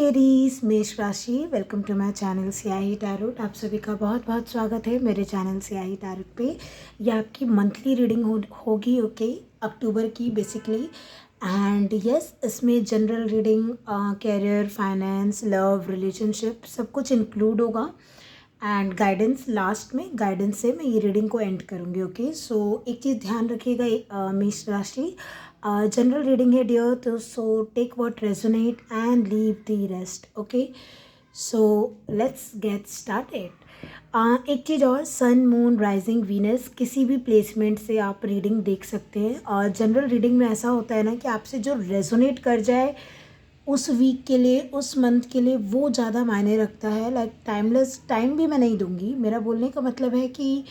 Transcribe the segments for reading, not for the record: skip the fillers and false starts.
Aries मेष राशि, welcome to my channel Siyahi tarot. आप सभी का बहुत बहुत स्वागत है मेरे चैनल सियाही टैरोट पे। यह आपकी मंथली रीडिंग होगी ओके, अक्टूबर की बेसिकली। एंड यस, इसमें general reading, career, finance, love, relationship सब कुछ इंक्लूड होगा। एंड गाइडेंस लास्ट में, गाइडेंस से मैं ये रीडिंग को एंड करूँगी ओके। सो एक चीज़ ध्यान रखिएगा मेष राशि, जनरल रीडिंग है डियर, तो so take what resonate and leave the rest okay. So let's get started. एक चीज़ और, सन, मून, राइजिंग, वीनस किसी भी प्लेसमेंट से आप रीडिंग देख सकते हैं। और जनरल रीडिंग में ऐसा होता है ना कि आपसे जो रेजोनेट कर जाए उस वीक के लिए, उस मंथ के लिए, वो ज़्यादा मायने रखता है। लाइक टाइमलेस टाइम भी मैं नहीं दूंगी। मेरा बोलने का मतलब है कि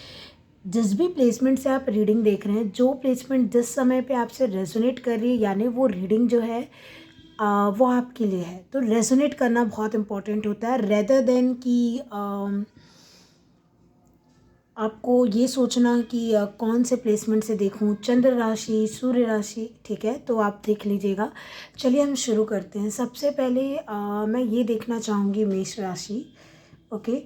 जिस भी प्लेसमेंट से आप रीडिंग देख रहे हैं, जो प्लेसमेंट जिस समय पे आपसे रेजोनेट कर रही है, यानी वो रीडिंग जो है वो आपके लिए है। तो रेजोनेट करना बहुत इंपॉर्टेंट होता है, रेदर देन कि आपको ये सोचना कि कौन से प्लेसमेंट से देखूं, चंद्र राशि, सूर्य राशि, ठीक है। तो आप देख लीजिएगा। चलिए हम शुरू करते हैं। सबसे पहले मैं ये देखना चाहूँगी मेष राशि ओके,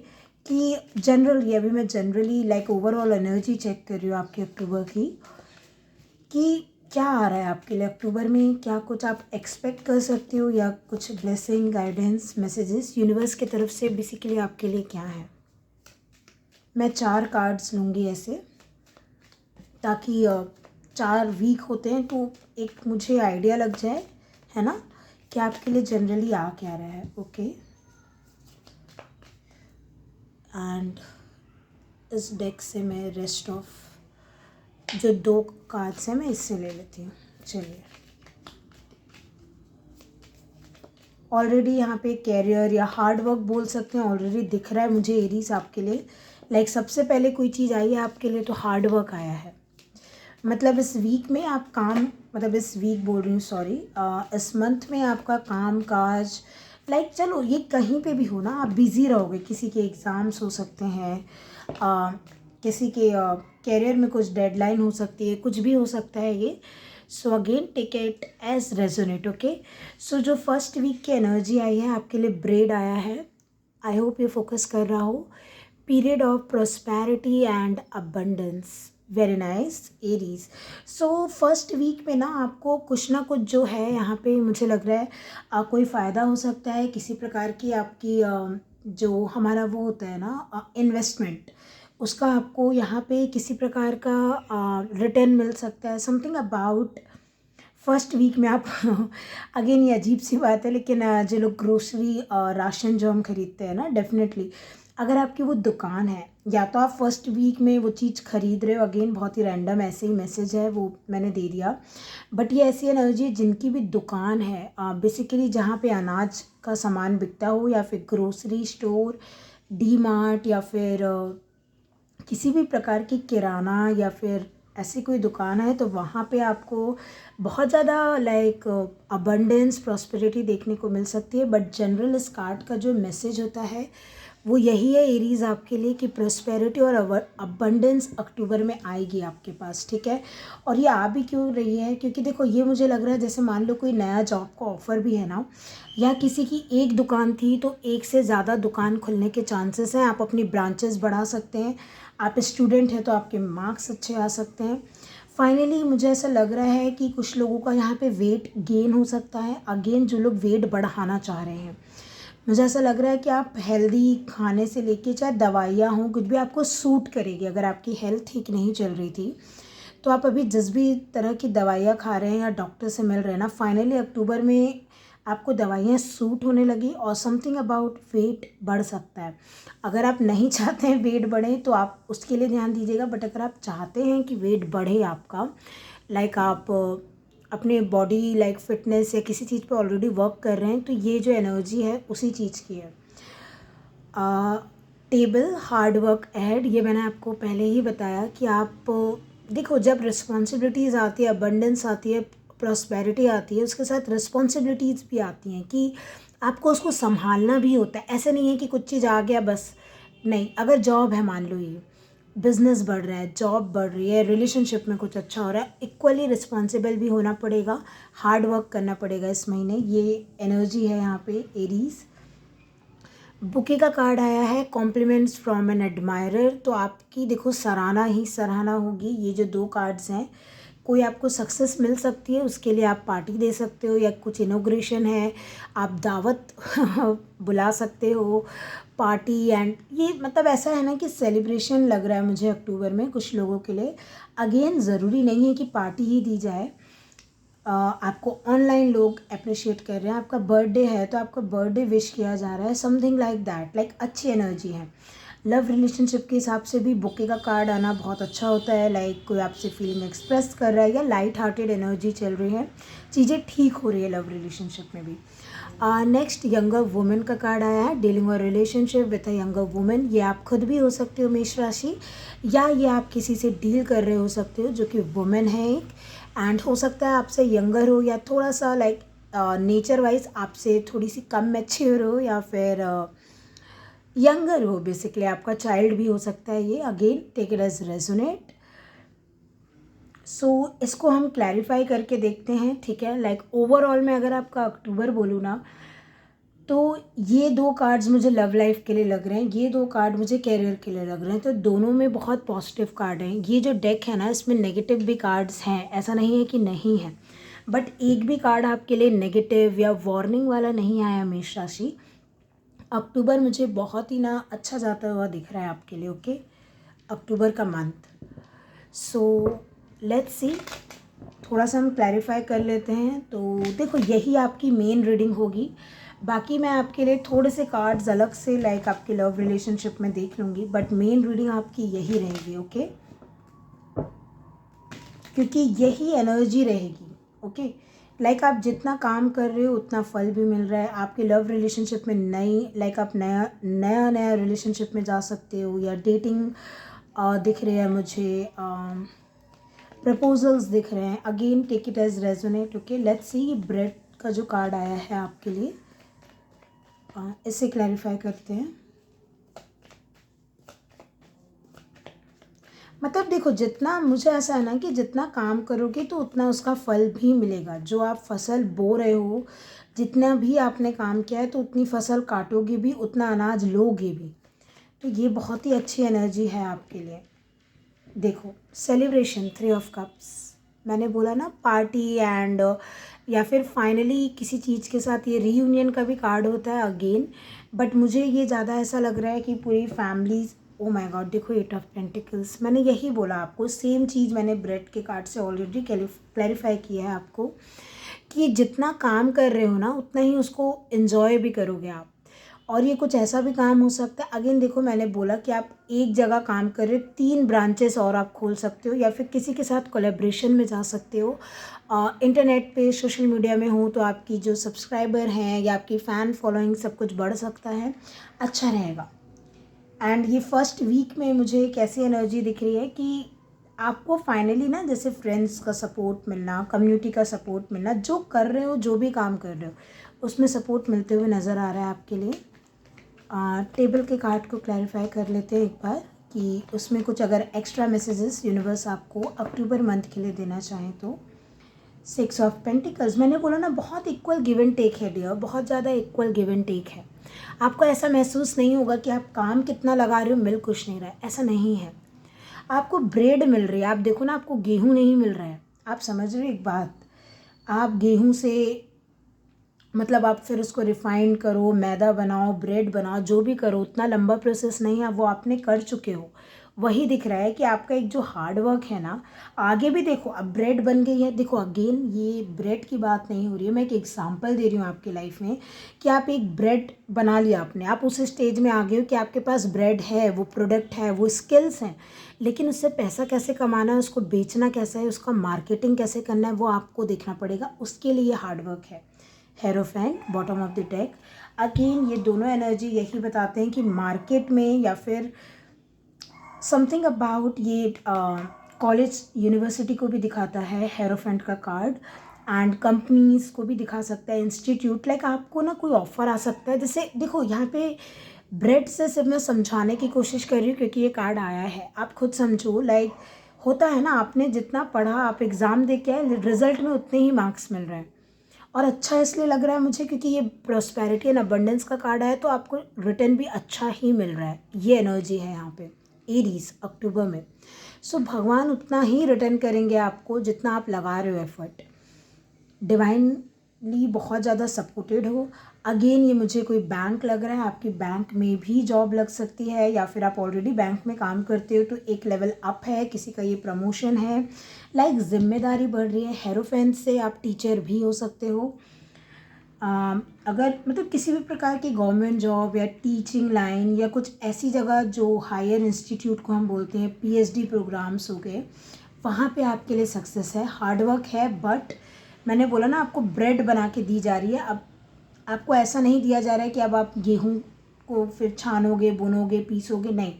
कि जनरली अभी मैं generally like overall energy check कर रही हूँ आपके अक्टूबर की, कि क्या आ रहा है आपके लिए अक्टूबर में। क्या कुछ आप एक्सपेक्ट कर सकते हो, या कुछ ब्लेसिंग, गाइडेंस, मैसेजेस यूनिवर्स की तरफ से बेसिकली आपके लिए क्या है। मैं 4 कार्ड्स लूँगी ऐसे, ताकि 4 वीक होते हैं तो एक मुझे आइडिया लग जाए, है ना, कि आपके लिए जनरली आ क्या रहा है ओके। एंड इस डेक से मैं रेस्ट ऑफ जो 2 कार्ड्स हैं मैं इससे ले लेती हूँ। चलिए, ऑलरेडी यहाँ पे कैरियर या हार्ड वर्क बोल सकते हैं, ऑलरेडी दिख रहा है मुझे एरीज आपके लिए। लाइक सबसे पहले कोई चीज़ आई है आपके लिए तो हार्ड वर्क आया है। मतलब इस वीक में आप काम, मतलब इस वीक बोल रही हूँ सॉरी, इस मंथ में आपका काम काज, लाइक चलो ये कहीं पे भी हो ना, आप बिज़ी रहोगे। किसी के एग्ज़ाम्स हो सकते हैं, किसी के कैरियर में कुछ डेडलाइन हो सकती है, कुछ भी हो सकता है ये। So again take it as resonate okay. So जो फर्स्ट वीक की एनर्जी आई है आपके लिए, ब्रेड आया है। आई होप ये फोकस कर रहा हो। Period of prosperity and abundance, very nice Aries. So first week में ना आपको कुछ ना कुछ जो है यहाँ पे मुझे लग रहा है कोई फ़ायदा हो सकता है किसी प्रकार की। आपकी जो हमारा वो होता है ना इन्वेस्टमेंट, उसका आपको यहाँ पे किसी प्रकार का रिटर्न मिल सकता है। समथिंग अबाउट फर्स्ट वीक में आप अगेन ये अजीब सी बात है, लेकिन जो लोग ग्रोसरी राशन जो हम खरीदते हैं ना, डेफिनेटली अगर आपकी वो दुकान है, या तो आप फर्स्ट वीक में वो चीज़ खरीद रहे हो, अगेन बहुत ही रैंडम ऐसे ही मैसेज है वो मैंने दे दिया। बट ये ऐसी एनर्जी जिनकी भी दुकान है बेसिकली, जहाँ पे अनाज का सामान बिकता हो, या फिर ग्रोसरी स्टोर, डी मार्ट, या फिर किसी भी प्रकार की किराना, या फिर ऐसी कोई दुकान है, तो वहाँ पे आपको बहुत ज़्यादा लाइक अबंडेंस, प्रॉस्पेरिटी देखने को मिल सकती है। बट जनरल इस कार्ड का जो मैसेज होता है वो यही है एरीज आपके लिए, कि प्रॉस्पेरिटी और अबंडेंस अक्टूबर में आएगी आपके पास, ठीक है। और ये आ भी क्यों रही है, क्योंकि देखो ये मुझे लग रहा है जैसे मान लो कोई नया जॉब का ऑफ़र भी है ना, या किसी की एक दुकान थी तो एक से ज़्यादा दुकान खुलने के चांसेस हैं। आप अपनी ब्रांचेस बढ़ा सकते हैं। आप स्टूडेंट हैं तो आपके मार्क्स अच्छे आ सकते हैं। फाइनली मुझे ऐसा लग रहा है कि कुछ लोगों का यहाँ पे वेट गेन हो सकता है। अगेन जो लोग वेट बढ़ाना चाह रहे हैं, मुझे ऐसा लग रहा है कि आप हेल्दी खाने से लेके चाहे दवाइयाँ हों, कुछ भी आपको सूट करेगी। अगर आपकी हेल्थ ठीक नहीं चल रही थी तो आप अभी जिस भी तरह की दवाइयाँ खा रहे हैं या डॉक्टर से मिल रहे हैं ना, फाइनली अक्टूबर में आपको दवाइयाँ सूट होने लगी, और समथिंग अबाउट वेट बढ़ सकता है। अगर आप नहीं चाहते हैं वेट बढ़े तो आप उसके लिए ध्यान दीजिएगा। बट अगर आप चाहते हैं कि वेट बढ़े आपका, लाइक आप अपने बॉडी लाइक फिटनेस या किसी चीज़ पे ऑलरेडी वर्क कर रहे हैं, तो ये जो एनर्जी है उसी चीज़ की है। टेबल, हार्ड वर्क एड, ये मैंने आपको पहले ही बताया कि आप देखो, जब रिस्पॉन्सिबिलिटीज़ आती है, अबंडेंस आती है, प्रॉस्पेरिटी आती है, उसके साथ रिस्पॉन्सिबिलिटीज़ भी आती हैं कि आपको उसको संभालना भी होता है। ऐसे नहीं है कि कुछ चीज़ आ गया बस, नहीं। अगर जॉब है मान लो, ये बिजनेस बढ़ रहा है, जॉब बढ़ रही है, रिलेशनशिप में कुछ अच्छा हो रहा है, इक्वली रिस्पॉन्सिबल भी होना पड़ेगा, हार्ड वर्क करना पड़ेगा इस महीने, ये एनर्जी है यहाँ पे एरीज। बुके का कार्ड आया है कॉम्प्लीमेंट्स फ्रॉम एन एडमायरर, तो आपकी देखो सराहना ही सराहना होगी। ये जो 2 कार्ड्स हैं, कोई आपको सक्सेस मिल सकती है, उसके लिए आप पार्टी दे सकते हो, या कुछ इनॉग्रेशन है, आप दावत बुला सकते हो, पार्टी एंड ये मतलब ऐसा है ना कि सेलिब्रेशन लग रहा है मुझे अक्टूबर में कुछ लोगों के लिए। अगेन ज़रूरी नहीं है कि पार्टी ही दी जाए, आपको ऑनलाइन लोग अप्रिशिएट कर रहे हैं, आपका बर्थडे है तो आपका बर्थडे विश किया जा रहा है, समथिंग लाइक दैट, लाइक अच्छी एनर्जी है। लव रिलेशनशिप के हिसाब से भी बुके का कार्ड आना बहुत अच्छा होता है, लाइक कोई आपसे फीलिंग एक्सप्रेस कर रहा है या लाइट हार्टेड एनर्जी चल रही है, चीज़ें ठीक हो रही है लव रिलेशनशिप में भी। नेक्स्ट यंगर वुमेन का कार्ड आया है, डीलिंग और relationship with a younger women. ये आप खुद भी हो सकते हो मेष राशि, या ये आप किसी से डील कर रहे हो सकते हो जो कि वुमेन है एक, एंड हो सकता है आपसे यंगर हो या थोड़ा सा लाइक नेचर वाइज आपसे थोड़ी सी कम मैच्योर हो, या फिर यंगर हो, बेसिकली आपका चाइल्ड भी हो सकता है ये। Again take it as resonate. So इसको हम क्लैरिफाई करके देखते हैं, ठीक है। लाइक ओवरऑल में अगर आपका अक्टूबर बोलूँ ना, तो ये 2 कार्ड्स मुझे लव लाइफ के लिए लग रहे हैं, ये 2 कार्ड मुझे कैरियर के लिए लग रहे हैं, तो दोनों में बहुत पॉजिटिव कार्ड हैं। ये जो डेक है ना, इसमें नेगेटिव भी कार्ड्स हैं, ऐसा नहीं है कि नहीं है, बट एक भी कार्ड आपके लिए नेगेटिव या वार्निंग वाला नहीं आया मेष राशि। अक्टूबर मुझे बहुत ही ना अच्छा जाता हुआ दिख रहा है आपके लिए, ओके, अक्टूबर का मंथ। सो लेट्स सी, थोड़ा सा हम क्लैरिफाई कर लेते हैं। तो देखो यही आपकी मेन रीडिंग होगी, बाकी मैं आपके लिए थोड़े से कार्ड्स अलग से लाइक आपके लव रिलेशनशिप में देख लूँगी, बट मेन रीडिंग आपकी यही रहेगी, ओके, क्योंकि यही एनर्जी रहेगी, ओके। लाइक आप जितना काम कर रहे हो उतना फल भी मिल रहा है आपके लव रिलेशनशिप में। नई लाइक आप नया रिलेशनशिप में जा सकते हो, या डेटिंग दिख रही है मुझे, प्रपोजल्स दिख रहे हैं। Again take it as resonate, okay. Let's see bread का जो कार्ड आया है आपके लिए, इसे क्लैरिफाई करते हैं। मतलब देखो, जितना मुझे ऐसा है ना कि जितना काम करोगे तो उतना उसका फल भी मिलेगा। जो आप फसल बो रहे हो, जितना भी आपने काम किया है, तो उतनी फसल काटोगे भी, उतना अनाज लोगे भी। तो ये बहुत ही अच्छी एनर्जी है आपके लिए। देखो सेलिब्रेशन, 3 ऑफ कप्स, मैंने बोला ना पार्टी एंड या फिर फाइनली किसी चीज़ के साथ, ये रीयूनियन का भी कार्ड होता है अगेन, बट मुझे ये ज़्यादा ऐसा लग रहा है कि पूरी फैमिलीज, ओ माय गॉड, देखो 8 ऑफ पेंटिकल्स, मैंने यही बोला आपको, सेम चीज़ मैंने ब्रेड के कार्ड से ऑलरेडी क्लैरिफाई किया है आपको, कि जितना काम कर रहे हो ना उतना ही उसको एंजॉय भी करोगे आप। और ये कुछ ऐसा भी काम हो सकता है, अगेन देखो मैंने बोला कि आप एक जगह काम कर रहे हो, 3 ब्रांचेस और आप खोल सकते हो, या फिर किसी के साथ कोलैबोरेशन में जा सकते हो। इंटरनेट पे सोशल मीडिया में हो तो आपकी जो सब्सक्राइबर हैं या आपकी फ़ैन फॉलोइंग सब कुछ बढ़ सकता है, अच्छा रहेगा। एंड ये फर्स्ट वीक में मुझे एक ऐसी एनर्जी दिख रही है कि आपको फाइनली ना, जैसे फ्रेंड्स का सपोर्ट मिलना, कम्युनिटी का सपोर्ट मिलना, जो कर रहे हो, जो भी काम कर रहे हो उसमें सपोर्ट मिलते हुए नज़र आ रहा है आपके लिए। टेबल के कार्ड को क्लैरिफाई कर लेते हैं एक बार, कि उसमें कुछ अगर एक्स्ट्रा मैसेजेस यूनिवर्स आपको अक्टूबर मंथ के लिए देना चाहें तो। 6 ऑफ पेंटिकल्स, मैंने बोला ना बहुत इक्वल गिव एंड टेक है डियर, बहुत ज़्यादा इक्वल गिव एंड टेक है। आपको ऐसा महसूस नहीं होगा कि आप काम कितना लगा रहे हो मिल कुछ नहीं रहा है, ऐसा नहीं है। आपको ब्रेड मिल रही है, आप देखो ना, आपको गेहूँ नहीं मिल रहा है। आप समझ रहे हो एक बात, आप गेहूँ से मतलब आप फिर उसको रिफाइंड करो, मैदा बनाओ, ब्रेड बनाओ, जो भी करो, उतना लंबा प्रोसेस नहीं है, वो आपने कर चुके हो। वही दिख रहा है कि आपका एक जो हार्ड वर्क है ना, आगे भी देखो, अब ब्रेड बन गई है। देखो अगेन ये ब्रेड की बात नहीं हो रही है, मैं एक एग्जांपल दे रही हूँ आपकी लाइफ में, कि आप एक ब्रेड बना लिया आपने, आप उस स्टेज में आ गए हो कि आपके पास ब्रेड है, वो प्रोडक्ट है, वो स्किल्स हैं, लेकिन उससे पैसा कैसे कमाना है, उसको बेचना कैसे है, उसका मार्केटिंग कैसे करना है, वो आपको देखना पड़ेगा। उसके लिए हार्ड वर्क है। Hierophant, bottom of the deck. Again ये दोनों एनर्जी यही बताते हैं कि मार्केट में या फिर समथिंग अबाउट, ये कॉलेज यूनिवर्सिटी को भी दिखाता है हेरोफेंट का कार्ड, एंड कंपनीज को भी दिखा सकता है, इंस्टीट्यूट, लाइक आपको ना कोई ऑफर आ सकता है। जैसे देखो यहाँ पे ब्रेड से सिर्फ मैं समझाने की कोशिश कर रही हूँ क्योंकि ये कार्ड आया है। आप खुद समझो, लाइक होता है ना, आपने जितना पढ़ा, आप एग्ज़ाम दे के आए, रिजल्ट में उतने ही मार्क्स मिल रहे हैं। और अच्छा इसलिए लग रहा है मुझे क्योंकि ये प्रॉस्पेरिटी एंड अबंडेंस का कार्ड है, तो आपको रिटर्न भी अच्छा ही मिल रहा है। ये एनर्जी है यहाँ पे एरीज अक्टूबर में। सो भगवान उतना ही रिटर्न करेंगे आपको जितना आप लगा रहे हो एफर्ट। डिवाइनली बहुत ज़्यादा सपोर्टेड हो। अगेन ये मुझे कोई बैंक लग रहा है, आपकी बैंक में भी जॉब लग सकती है, या फिर आप ऑलरेडी बैंक में काम करते हो तो एक लेवल अप है, किसी का ये प्रमोशन है, लाइक जिम्मेदारी बढ़ रही है। हेरोफेंट से आप टीचर भी हो सकते हो। अगर मतलब किसी भी प्रकार की गवर्नमेंट जॉब या टीचिंग लाइन या कुछ ऐसी जगह जो हायर इंस्टीट्यूट को हम बोलते हैं, पीएचडी प्रोग्राम्स हो गए, वहाँ पे आपके लिए सक्सेस है। हार्डवर्क है, बट मैंने बोला ना आपको ब्रेड बना के दी जा रही है। अब आपको ऐसा नहीं दिया जा रहा है कि अब आप गेहूँ को फिर छानोगे, बुनोगे, पीसोगे, नहीं,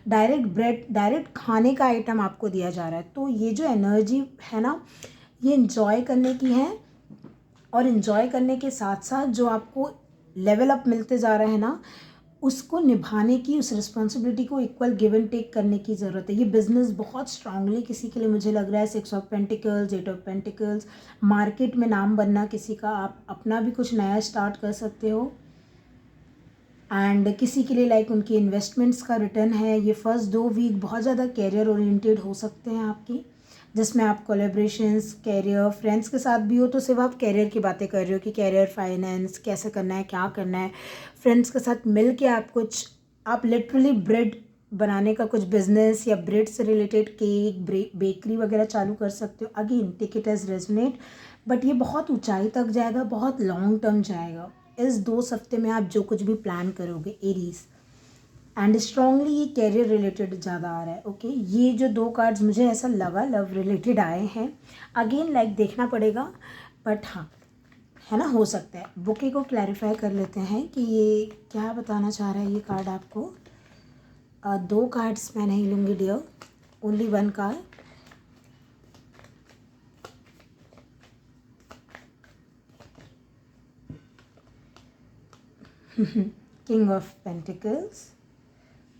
डायरेक्ट ब्रेड, डायरेक्ट खाने का आइटम आपको दिया जा रहा है। तो ये जो एनर्जी है ना, ये इन्जॉय करने की है, और इन्जॉय करने के साथ साथ जो आपको लेवल अप मिलते जा रहा है ना, उसको निभाने की, उस रिस्पॉन्सिबिलिटी को इक्वल गिव एंड टेक करने की ज़रूरत है। ये बिजनेस बहुत स्ट्रांगली किसी के लिए मुझे लग रहा है 6 of pentacles, 8 of pentacles, market में नाम बनना किसी का, आप अपना भी कुछ नया स्टार्ट कर सकते हो। एंड किसी के लिए लाइक उनकी इन्वेस्टमेंट्स का रिटर्न है। ये फर्स्ट 2 वीक बहुत ज़्यादा कैरियर ओरिएंटेड हो सकते हैं आपकी, जिसमें आप कोलेब्रेशंस, कैरियर, फ्रेंड्स के साथ भी हो तो सिर्फ आप कैरियर की बातें कर रहे हो कि कैरियर, फाइनेंस कैसे करना है, क्या करना है। फ्रेंड्स के साथ मिल के आप कुछ, आप लिटरली ब्रेड बनाने का कुछ बिजनेस या ब्रेड से रिलेटेड केक, बेकरी वगैरह चालू कर सकते हो। Again take it as resonate, but ये बहुत ऊंचाई तक जाएगा, बहुत लॉन्ग टर्म जाएगा। इस 2 हफ्ते में आप जो कुछ भी प्लान करोगे एरीज, एंड स्ट्रांगली ये कैरियर रिलेटेड ज़्यादा आ रहा है। ओके, ये जो 2 कार्ड्स मुझे ऐसा लगा लव रिलेटेड आए हैं। अगेन लाइक देखना पड़ेगा, बट हाँ है ना, हो सकता है। बुके को क्लैरिफाई कर लेते हैं कि ये क्या बताना चाह रहा है ये कार्ड आपको। 2 कार्ड्स मैं नहीं लूँगी dear, only 1 card. King of pentacles.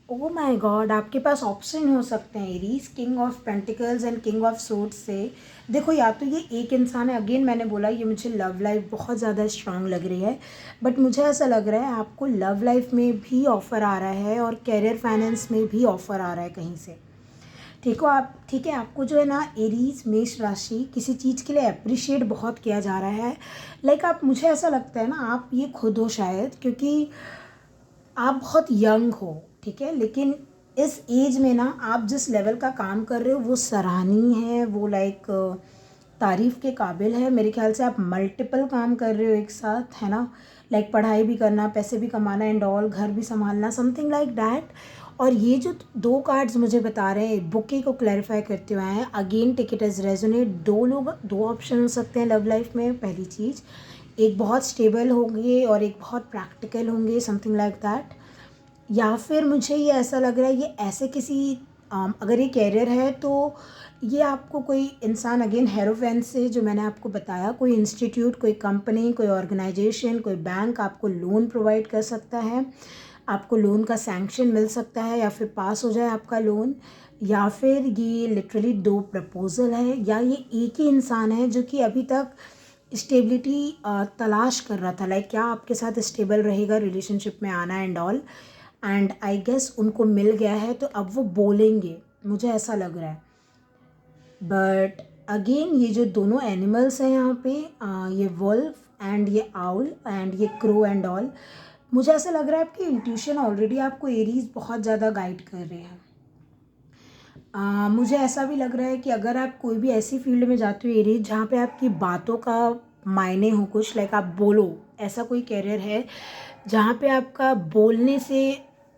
Oh my god, आपके पास ऑप्शन हो सकते हैं Aries, king of pentacles and king of swords से। देखो, या तो ये एक इंसान है, अगेन मैंने बोला ये मुझे लव लाइफ बहुत ज़्यादा स्ट्रांग लग रही है, बट मुझे ऐसा लग रहा है आपको लव लाइफ में भी ऑफ़र आ रहा है और कैरियर फाइनेंस में भी ऑफ़र आ रहा है कहीं से। ठीक है, आपको जो है ना एरीज मेष राशि, किसी चीज़ के लिए अप्रिशिएट बहुत किया जा रहा है। लाइक आप, मुझे ऐसा लगता है ना आप ये खुद हो शायद, क्योंकि आप बहुत यंग हो, ठीक है, लेकिन इस एज में ना आप जिस लेवल का काम कर रहे हो वो सराहनीय है, वो लाइक तारीफ़ के काबिल है। मेरे ख्याल से आप मल्टीपल काम कर रहे हो एक साथ, है ना, लाइक पढ़ाई भी करना, पैसे भी कमाना एंड ऑल, घर भी संभालना, समथिंग लाइक डैट। और ये जो 2 कार्ड्स मुझे बता रहे हैं, बुके को क्लैरिफाई करते हुए हैं। Again take it as resonate. 2 लोग, 2 ऑप्शन हो सकते हैं लव लाइफ में। पहली चीज़, एक बहुत स्टेबल होंगे और एक बहुत प्रैक्टिकल होंगे, समथिंग लाइक दैट। या फिर मुझे ये ऐसा लग रहा है ये ऐसे किसी अगर ये कैरियर है तो ये आपको कोई इंसान, अगेन हेरोफेंट से जो मैंने आपको बताया, कोई इंस्टीट्यूट, कोई कंपनी, कोई ऑर्गेनाइजेशन, कोई बैंक आपको लोन प्रोवाइड कर सकता है। आपको लोन का सैंक्शन मिल सकता है, या फिर पास हो जाए आपका लोन, या फिर ये लिटरली 2 प्रपोजल है, या ये एक ही इंसान है जो कि अभी तक स्टेबिलिटी तलाश कर रहा था, लाइक क्या आपके साथ स्टेबल रहेगा, रिलेशनशिप में आना and all, and I guess उनको मिल गया है तो अब वो बोलेंगे, मुझे ऐसा लग रहा है। बट अगेन ये जो दोनों एनिमल्स हैं यहाँ पे, ये वुल्फ एंड ये आउल एंड ये क्रो एंड ऑल, मुझे ऐसा लग रहा है आपकी इंट्यूशन ऑलरेडी आपको एरीज बहुत ज़्यादा गाइड कर रहे हैं। मुझे ऐसा भी लग रहा है कि अगर आप कोई भी ऐसी फील्ड में जाते हो एरीज जहाँ पे आपकी बातों का मायने हो कुछ, लाइक आप बोलो, ऐसा कोई कैरियर है जहाँ पे आपका बोलने से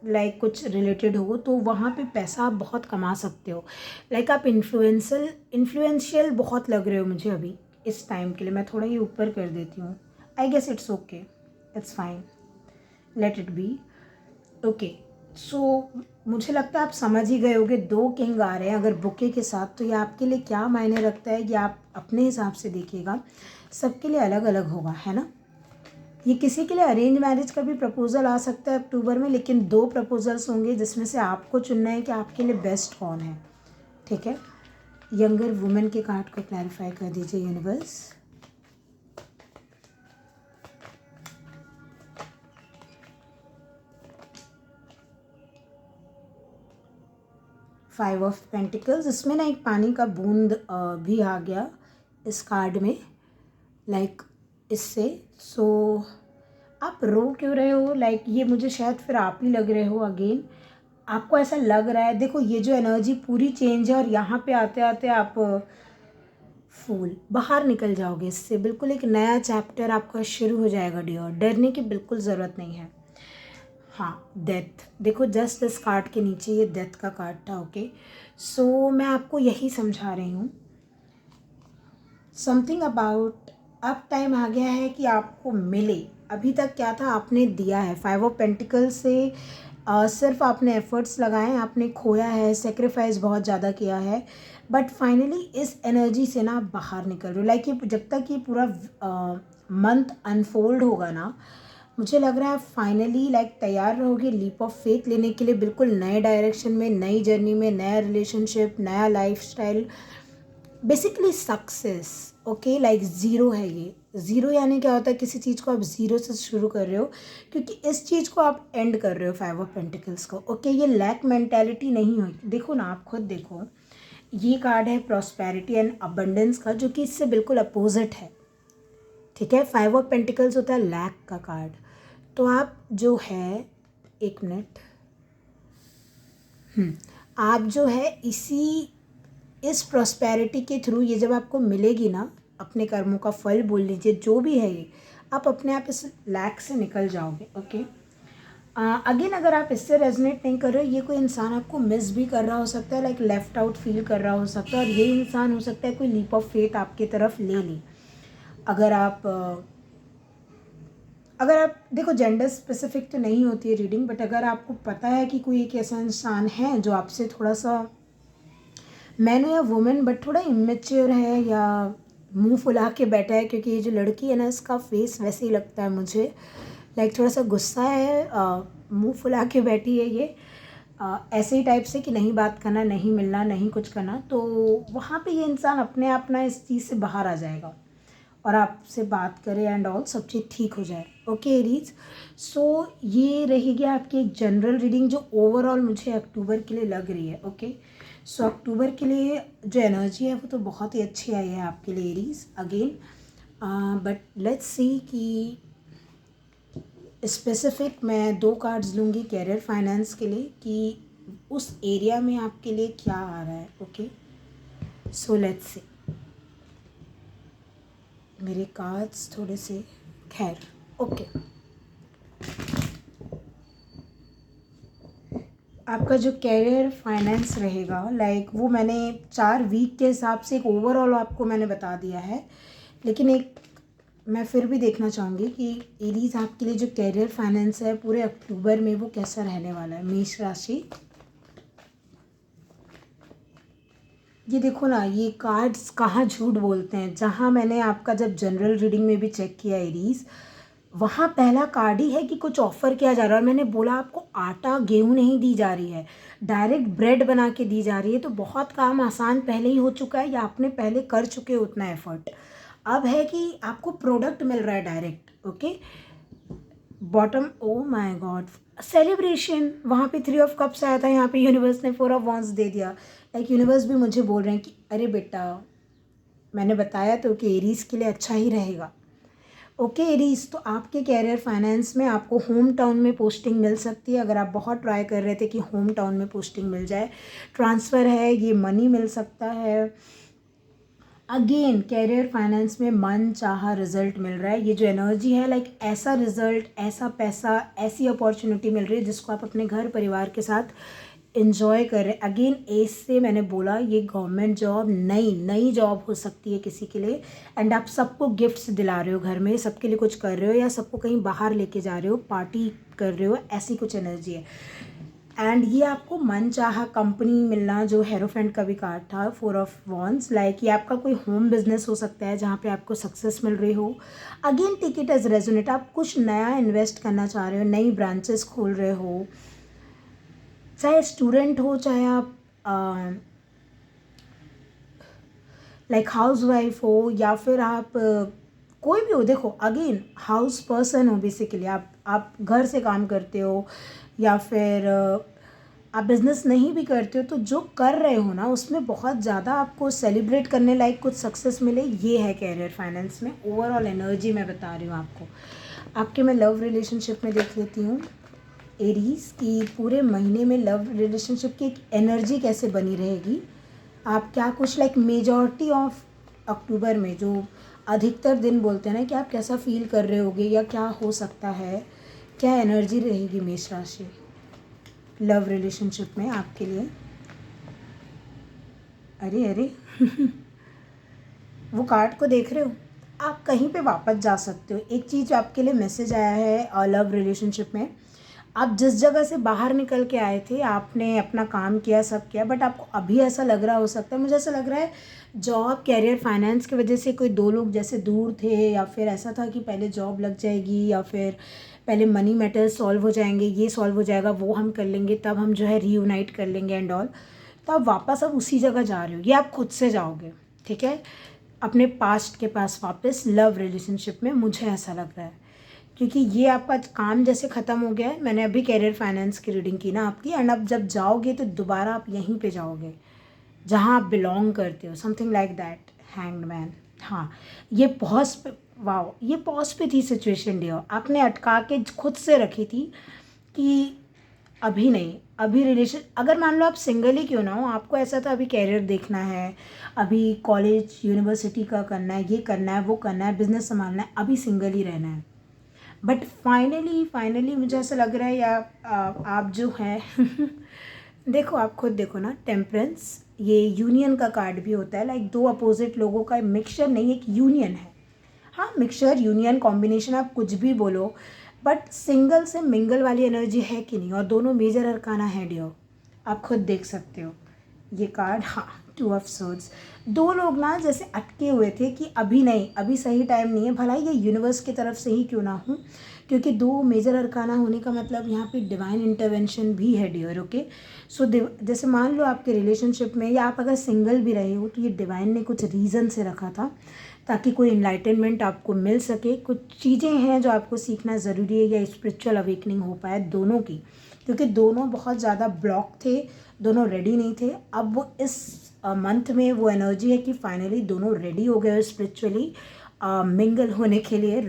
लाइक कुछ रिलेटेड हो, तो वहाँ पे पैसा आप बहुत कमा सकते हो। लाइक आप इन्फ्लुएंशियल बहुत लग रहे हो मुझे अभी इस टाइम के लिए। मैं थोड़ा ये ऊपर कर देती हूँ। I guess it's okay, it's fine, let it be. Okay, so मुझे लगता है आप समझ ही गए होगे 2 किंग आ रहे हैं अगर बुके के साथ, तो ये आपके लिए क्या मायने रखता है ये आप अपने हिसाब से देखिएगा, सबके लिए अलग अलग होगा, है ना। ये किसी के लिए अरेंज मैरिज का भी प्रपोजल आ सकता है अक्टूबर में, लेकिन 2 प्रपोजल्स होंगे जिसमें से आपको चुनना है कि आपके लिए बेस्ट कौन है, ठीक है। यंगर वुमेन के कार्ड को क्लैरिफाई कर दीजिए यूनिवर्स। फाइव ऑफ पेंटिकल्स, इसमें ना एक पानी का बूंद भी आ गया इस कार्ड में, लाइक इससे। सो आप रो क्यों रहे हो, लाइक ये मुझे शायद फिर आप ही लग रहे हो अगेन, आपको ऐसा लग रहा है। देखो ये जो एनर्जी पूरी चेंज है और यहाँ पे आते आते आप फूल बाहर निकल जाओगे इससे, बिल्कुल एक नया चैप्टर आपका शुरू हो जाएगा डियर, डरने की बिल्कुल ज़रूरत नहीं है। हाँ, डेथ, देखो जस्ट इस कार्ड के नीचे ये डेथ का कार्ड था, ओके। सो मैं आपको यही समझा रही हूँ, समथिंग अबाउट अब टाइम आ गया है कि आपको मिले। अभी तक क्या था, आपने दिया है। 5 ऑफ पेंटिकल्स से सिर्फ आपने एफर्ट्स लगाए हैं, आपने खोया है, सेक्रीफाइस बहुत ज़्यादा किया है, बट फाइनली इस एनर्जी से ना आप बाहर निकल रहे हो। लाइक ये जब तक ये पूरा मंथ अनफोल्ड होगा ना, मुझे लग रहा है फाइनली लाइक तैयार रहोगे लीप ऑफ फेथ लेने के लिए, बिल्कुल नए डायरेक्शन में, नई जर्नी में, नया रिलेशनशिप, नया lifestyle, basically success, okay. Like zero है ये, ज़ीरो यानी क्या होता है, किसी चीज़ को आप ज़ीरो से शुरू कर रहे हो, क्योंकि इस चीज़ को आप एंड कर रहे हो 5 ऑफ पेंटिकल्स को, ओके। ये लैक मेंटालिटी नहीं हो, देखो ना, आप खुद देखो, ये कार्ड है प्रॉस्पेरिटी एंड अबंडेंस का, जो कि इससे बिल्कुल अपोजिट है, ठीक है। 5 ऑफ पेंटिकल्स होता है लैक का कार्ड। तो आप जो है, एक मिनट, आप जो है इस प्रॉस्पेरिटी के थ्रू, ये जब आपको मिलेगी ना, अपने कर्मों का फल बोल लीजिए, जो भी है ये, आप अपने आप इस लैक से निकल जाओगे, ओके। अगेन अगर आप इससे रेजोनेट नहीं कर रहे हो, ये कोई इंसान आपको मिस भी कर रहा हो सकता है, लाइक लेफ्ट आउट फील कर रहा हो सकता है, और ये इंसान हो सकता है कोई लीप ऑफ फेथ आपकी तरफ ले ले। अगर आप देखो, जेंडर स्पेसिफिक तो नहीं होती है रीडिंग, बट अगर आपको पता है कि कोई एक ऐसा इंसान है जो आपसे थोड़ा सा, मैन या वुमेन, बट थोड़ा इमेच्योर है या मुंह फुला के बैठा है, क्योंकि ये जो लड़की है ना, इसका फेस वैसे ही लगता है मुझे, लाइक थोड़ा सा गुस्सा है, मुंह फुला के बैठी है ये, ऐसे ही टाइप से कि नहीं बात करना, नहीं मिलना, नहीं कुछ करना, तो वहाँ पे ये इंसान अपने आप ना इस चीज़ से बाहर आ जाएगा और आपसे बात करे एंड ऑल, सब चीज़ ठीक हो जाए, ओके एरीज। सो ये रहेगी आपकी एक जनरल रीडिंग जो ओवरऑल मुझे अक्टूबर के लिए लग रही है, ओके। सो अक्टूबर के लिए जो एनर्जी है वो तो बहुत ही अच्छी आई है आपके लिए Aries again, but let's see कि स्पेसिफिक मैं 2 कार्ड्स लूँगी कैरियर फाइनेंस के लिए, कि उस एरिया में आपके लिए क्या आ रहा है, ओके। सो लेट्स सी, मेरे कार्ड्स थोड़े से, खैर, ओके। आपका जो कैरियर फाइनेंस रहेगा, लाइक वो मैंने 4 वीक के हिसाब से एक ओवरऑल आपको मैंने बता दिया है, लेकिन एक मैं फिर भी देखना चाहूँगी कि एरीज आपके लिए जो कैरियर फाइनेंस है पूरे अक्टूबर में वो कैसा रहने वाला है। मेष राशि, ये देखो ना, ये कार्ड्स कहाँ झूठ बोलते हैं, जहाँ मैंने आपका जब जनरल रीडिंग में भी चेक किया एरीज, वहाँ पहला कार्ड ही है कि कुछ ऑफ़र किया जा रहा है, और मैंने बोला आपको आटा गेहूँ नहीं दी जा रही है, डायरेक्ट ब्रेड बना के दी जा रही है, तो बहुत काम आसान पहले ही हो चुका है, या आपने पहले कर चुके हो उतना एफर्ट, अब है कि आपको प्रोडक्ट मिल रहा है direct, okay. Bottom, oh my God, celebration, वहाँ पे 3 ऑफ कप्स आया था, यहाँ पे यूनिवर्स ने 4 ऑफ वॉन्ड्स दे दिया, लाइक यूनिवर्स भी मुझे बोल रहे हैं कि अरे बेटा, मैंने बताया तो कि एरीज के लिए अच्छा ही रहेगा, ओके एरीज। तो आपके कैरियर फाइनेंस में आपको होम टाउन में पोस्टिंग मिल सकती है, अगर आप बहुत ट्राई कर रहे थे कि होम टाउन में पोस्टिंग मिल जाए, ट्रांसफ़र है, ये मनी मिल सकता है। अगेन कैरियर फाइनेंस में मन चाहा रिजल्ट मिल रहा है, ये जो एनर्जी है, लाइक ऐसा रिजल्ट, ऐसा पैसा, ऐसी अपॉर्चुनिटी मिल रही है जिसको आप अपने घर परिवार के साथ इन्जॉय कर रहे हैं। अगेन एज से मैंने बोला, ये गवर्नमेंट जॉब, नई जॉब हो सकती है किसी के लिए, एंड आप सबको गिफ्ट्स दिला रहे हो घर में, सबके लिए कुछ कर रहे हो, या सबको कहीं बाहर लेके जा रहे हो, पार्टी कर रहे हो, ऐसी कुछ एनर्जी है। एंड ये आपको मनचाहा कंपनी मिलना, जो हेरोफेंट का भी कार्ड था, 4 ऑफ वॉन्ड्स, लाइक ये आपका कोई होम बिजनेस हो सकता है जहाँ पे आपको सक्सेस मिल रही हो। Again take it as resonate, आप कुछ नया इन्वेस्ट करना चाह रहे हो, नई ब्रांचेस खोल रहे हो, चाहे स्टूडेंट हो, चाहे आप लाइक हाउस वाइफ हो, या फिर आप कोई भी हो। देखो अगेन हाउस पर्सन हो बेसिकली, आप घर से काम करते हो, या फिर आप बिज़नेस नहीं भी करते हो, तो जो कर रहे हो ना उसमें बहुत ज़्यादा आपको सेलिब्रेट करने लायक कुछ सक्सेस मिले, ये है कैरियर फाइनेंस में। ओवरऑल एनर्जी मैं बता रही हूँ आपको। आपके मैं लव रिलेशनशिप में देख लेती हूँ एरीज की, पूरे महीने में लव रिलेशनशिप की एक एनर्जी कैसे बनी रहेगी। आप क्या कुछ लाइक मेजॉरिटी ऑफ अक्टूबर में, जो अधिकतर दिन बोलते हैं ना, कि आप कैसा फील कर रहे होगे या क्या हो सकता है, क्या एनर्जी रहेगी मेष राशि लव रिलेशनशिप में आपके लिए। अरे अरे वो कार्ड को देख रहे हो, आप कहीं पे वापस जा सकते हो। एक चीज़ आपके लिए मैसेज आया है लव रिलेशनशिप में, आप जिस जगह से बाहर निकल के आए थे, आपने अपना काम किया, सब किया, बट आपको अभी ऐसा लग रहा हो सकता है, मुझे ऐसा लग रहा है जॉब कैरियर फाइनेंस की वजह से कोई दो लोग जैसे दूर थे, या फिर ऐसा था कि पहले जॉब लग जाएगी, या फिर पहले मनी मैटर्स सॉल्व हो जाएंगे, ये सॉल्व हो जाएगा, वो हम कर लेंगे, तब हम जो है रीयूनाइट कर लेंगे एंड ऑल। तो आप वापस अब उसी जगह जा रहे हो, ये आप खुद से जाओगे, ठीक है, अपने पास्ट के पास वापस लव रिलेशनशिप में, मुझे ऐसा लग रहा है। क्योंकि ये आपका काम जैसे ख़त्म हो गया है, मैंने अभी कैरियर फाइनेंस की रीडिंग की ना आपकी, एंड अब जब जाओगे तो दोबारा आप यहीं पे जाओगे जहाँ आप बिलोंग करते हो, something like that. Hanged man, हाँ, ये पॉज पे, वाओ, ये पॉज पे थी सिचुएशन डियर, आपने अटका के खुद से रखी थी कि अभी नहीं, अभी रिलेशन, अगर मान लो आप सिंगल ही क्यों ना हो, आपको ऐसा था अभी कैरियर देखना है, अभी कॉलेज यूनिवर्सिटी का करना है, ये करना है, वो करना है, बिजनेस संभालना है, अभी सिंगल ही रहना है। बट फाइनली मुझे ऐसा लग रहा है, या आप जो है देखो, आप खुद देखो ना, टेम्परेंस, ये यूनियन का कार्ड भी होता है, लाइक दो अपोजिट लोगों का मिक्सचर नहीं, एक यूनियन है। हाँ, मिक्सचर, यूनियन, कॉम्बिनेशन, आप कुछ भी बोलो, बट सिंगल से मिंगल वाली एनर्जी है कि नहीं, और दोनों मेजर अरकाना है डियर, आप खुद देख सकते हो ये कार्ड। हाँ, 2 ऑफ सोर्ड्स, दो लोग ना जैसे अटके हुए थे कि अभी नहीं, अभी सही टाइम नहीं है, भला ये यूनिवर्स की तरफ से ही क्यों ना हो, क्योंकि 2 मेजर अरकाना होने का मतलब यहाँ पे डिवाइन इंटरवेंशन भी है डियर। ओके, सो जैसे मान लो आपके रिलेशनशिप में, या आप अगर सिंगल भी रहे हो, तो ये डिवाइन ने कुछ रीज़न से रखा था ताकि कोई इनलाइटनमेंट आपको मिल सके, कुछ चीज़ें हैं जो आपको सीखना ज़रूरी है, या स्पिरिचुअल अवेकनिंग हो पाए दोनों की, क्योंकि दोनों बहुत ज़्यादा ब्लॉक थे, दोनों रेडी नहीं थे। अब वो इस मंथ में वो एनर्जी है कि फाइनली दोनों रेडी हो गए स्पिरिचुअली मिंगल होने के लिए,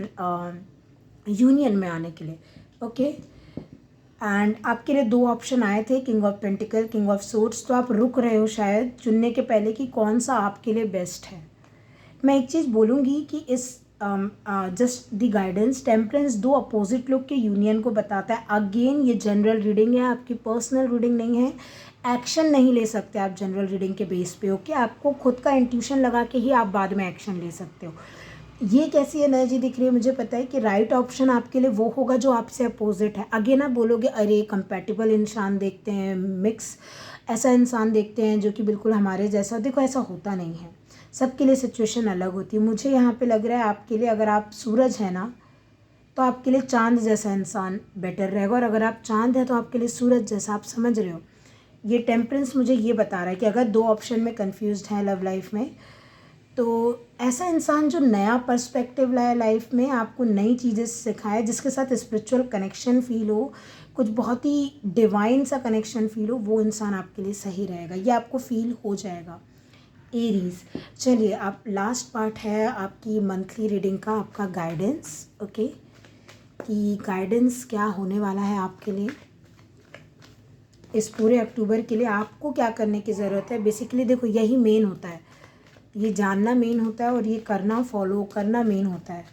यूनियन में आने के लिए। ओके, एंड आपके लिए 2 ऑप्शन आए थे, king of pentacle, king of swords, तो आप रुक रहे हो शायद चुनने के पहले कि कौन सा आपके लिए बेस्ट है। मैं एक चीज़ बोलूँगी कि इस just the guidance, temperance 2 opposite लोग के यूनियन को बताता है। अगेन ये जनरल रीडिंग है, आपकी पर्सनल रीडिंग नहीं है, एक्शन नहीं ले सकते आप जनरल रीडिंग के बेस पे। ओके, आपको खुद का इंट्यूशन लगा के ही आप बाद में एक्शन ले सकते हो। ये कैसी एनर्जी दिख रही है, मुझे पता है कि राइट ऑप्शन आपके लिए वो होगा जो आपसे अपोजिट है। अगेन आप बोलोगे अरे कंपैटिबल इंसान देखते हैं, मिक्स ऐसा इंसान देखते हैं जो कि बिल्कुल हमारे जैसा, देखो ऐसा होता नहीं है, सबके लिए सिचुएशन अलग होती है। मुझे यहाँ पे लग रहा है आपके लिए, अगर आप सूरज है ना, तो आपके लिए चांद जैसा इंसान बेटर रहेगा, और अगर आप चांद है तो आपके लिए सूरज जैसा, आप समझ रहे हो। ये टेम्परेंस मुझे ये बता रहा है कि अगर 2 ऑप्शन में कन्फ्यूज्ड हैं लव लाइफ में, तो ऐसा इंसान जो नया पर्सपेक्टिव लाए लाइफ में, आपको नई चीज़ें सिखाए, जिसके साथ स्पिरिचुअल कनेक्शन फील हो, कुछ बहुत ही डिवाइन सा कनेक्शन फील हो, वो इंसान आपके लिए सही रहेगा, ये आपको फील हो जाएगा। एरीज, चलिए आप लास्ट पार्ट है आपकी मंथली रीडिंग का, आपका गाइडेंस। ओके, कि गाइडेंस क्या होने वाला है आपके लिए इस पूरे अक्टूबर के लिए, आपको क्या करने की ज़रूरत है। बेसिकली देखो, यही मेन होता है, ये जानना मेन होता है, और ये करना, फॉलो करना मेन होता है।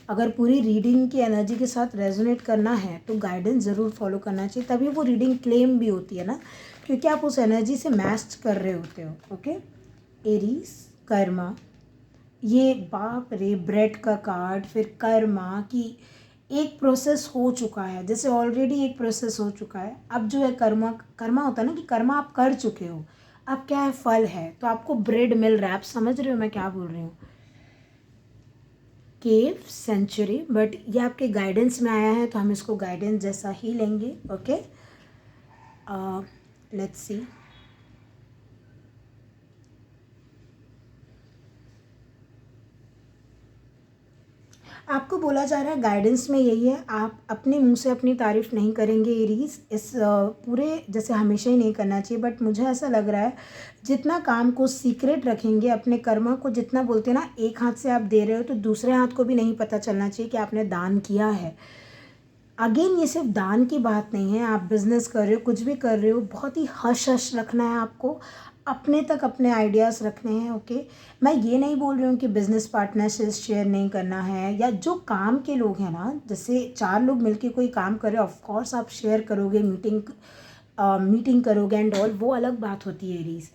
अगर पूरी रीडिंग की एनर्जी के साथ रेजोनेट करना है तो गाइडेंस ज़रूर फॉलो करना चाहिए, तभी वो रीडिंग क्लेम भी होती है ना, क्योंकि आप उस एनर्जी से मैच कर रहे होते हो। ओके, एरीज, कर्मा, ये बाप रे, ब्रेड का कार्ड, फिर कर्मा की एक प्रोसेस हो चुका है, जैसे ऑलरेडी एक प्रोसेस हो चुका है। अब जो है कर्मा, कर्मा होता है ना कि कर्मा आप कर चुके हो, अब क्या है, फल है, तो आपको ब्रेड मिल रहा है। आप समझ रहे हो मैं क्या बोल रही हूँ? केव सेंचुरी, बट ये आपके गाइडेंस में आया है तो हम इसको गाइडेंस जैसा ही लेंगे। ओके, लेट्स सी। आपको बोला जा रहा है गाइडेंस में यही है, आप अपने मुंह से अपनी तारीफ़ नहीं करेंगे एरीज, इस पूरे, जैसे हमेशा ही नहीं करना चाहिए, बट मुझे ऐसा लग रहा है जितना काम को सीक्रेट रखेंगे, अपने कर्मा को जितना बोलते हैं ना, एक हाथ से आप दे रहे हो तो दूसरे हाथ को भी नहीं पता चलना चाहिए कि आपने दान किया है। अगेन ये सिर्फ दान की बात नहीं है, आप बिजनेस कर रहे हो, कुछ भी कर रहे हो, बहुत ही हश हश रखना है आपको, अपने तक अपने आइडियाज़ रखने हैं। ओके, मैं ये नहीं बोल रही हूँ कि बिजनेस पार्टनर से शेयर नहीं करना है, या जो काम के लोग हैं ना, जैसे 4 लोग मिलके कोई काम कर रहे हैं, ऑफ कोर्स आप शेयर करोगे, मीटिंग करोगे एंड ऑल, वो अलग बात होती है रीज,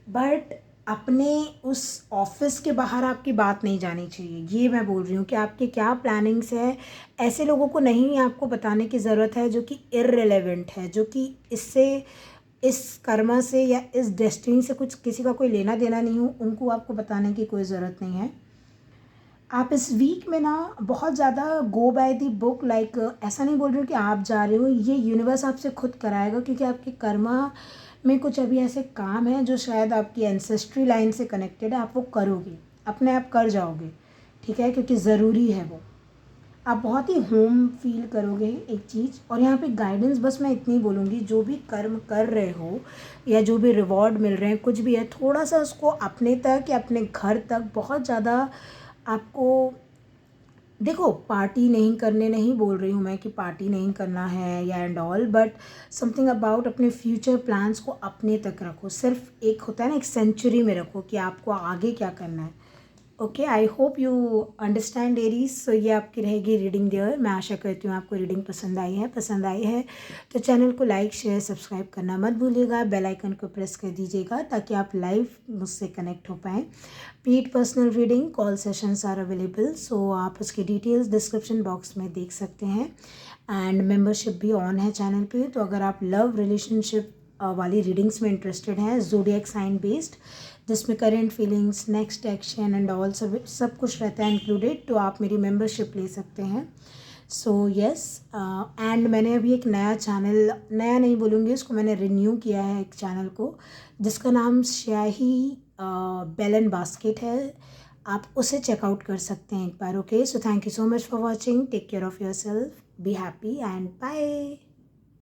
बट अपने उस ऑफिस के बाहर आपकी बात नहीं जानी चाहिए। ये मैं बोल रही हूँ कि आपके क्या प्लानिंग्स है, ऐसे लोगों को नहीं आपको बताने की ज़रूरत है जो कि इररिलेवेंट है, जो कि इससे, इस कर्मा से या इस डेस्टिनी से कुछ किसी का कोई लेना देना नहीं हो, उनको आपको बताने की कोई ज़रूरत नहीं है। आप इस वीक में ना बहुत ज़्यादा गो बाय दी बुक, लाइक ऐसा नहीं बोल रही हूँ कि आप जा रहे हो, ये यूनिवर्स आपसे खुद कराएगा, क्योंकि आपके कर्मा में कुछ अभी ऐसे काम हैं जो शायद आपकी एंसेस्ट्री लाइन से कनेक्टेड है, आप वो करोगे, अपने आप कर जाओगे, ठीक है, क्योंकि ज़रूरी है वो। आप बहुत ही होम फील करोगे एक चीज़। और यहाँ पे गाइडेंस बस मैं इतनी बोलूँगी, जो भी कर्म कर रहे हो या जो भी रिवॉर्ड मिल रहे हैं, कुछ भी है, थोड़ा सा उसको अपने तक या अपने घर तक बहुत ज़्यादा आपको, देखो पार्टी नहीं करने नहीं बोल रही हूँ मैं कि पार्टी नहीं करना है या and all, but something about अपने फ्यूचर प्लान्स को अपने तक रखो। सिर्फ एक होता है ना, एक सेंचुरी में रखो कि आपको आगे क्या करना है। Okay, I hope you understand Aries. So ये आपकी रहेगी रीडिंग देयर। मैं आशा करती हूँ आपको रीडिंग पसंद आई है तो चैनल को लाइक शेयर सब्सक्राइब करना मत भूलिएगा, बेल आइकन को प्रेस कर दीजिएगा ताकि आप लाइव मुझसे कनेक्ट हो पाएँ। Paid personal reading call sessions are available, so आप उसकी डिटेल्स डिस्क्रिप्शन बॉक्स में देख सकते हैं। एंड मेंबरशिप भी ऑन है चैनल पे, तो अगर आप लव रिलेशनशिप वाली रीडिंग्स में इंटरेस्टेड हैं, ज़ोडिएक साइन बेस्ड, जिसमें current feelings, next action and all सब कुछ रहता है इंक्लूडेड, तो आप मेरी मेंबरशिप ले सकते हैं। सो यस, एंड मैंने अभी एक नया चैनल, नया नहीं बोलूँगी उसको, मैंने रिन्यू किया है एक चैनल को, जिसका नाम स्याही बेल एंड बास्केट है। आप उसे चेकआउट कर सकते हैं एक बार। Okay, so thank you so much for watching, take care of your self, be happy and bye.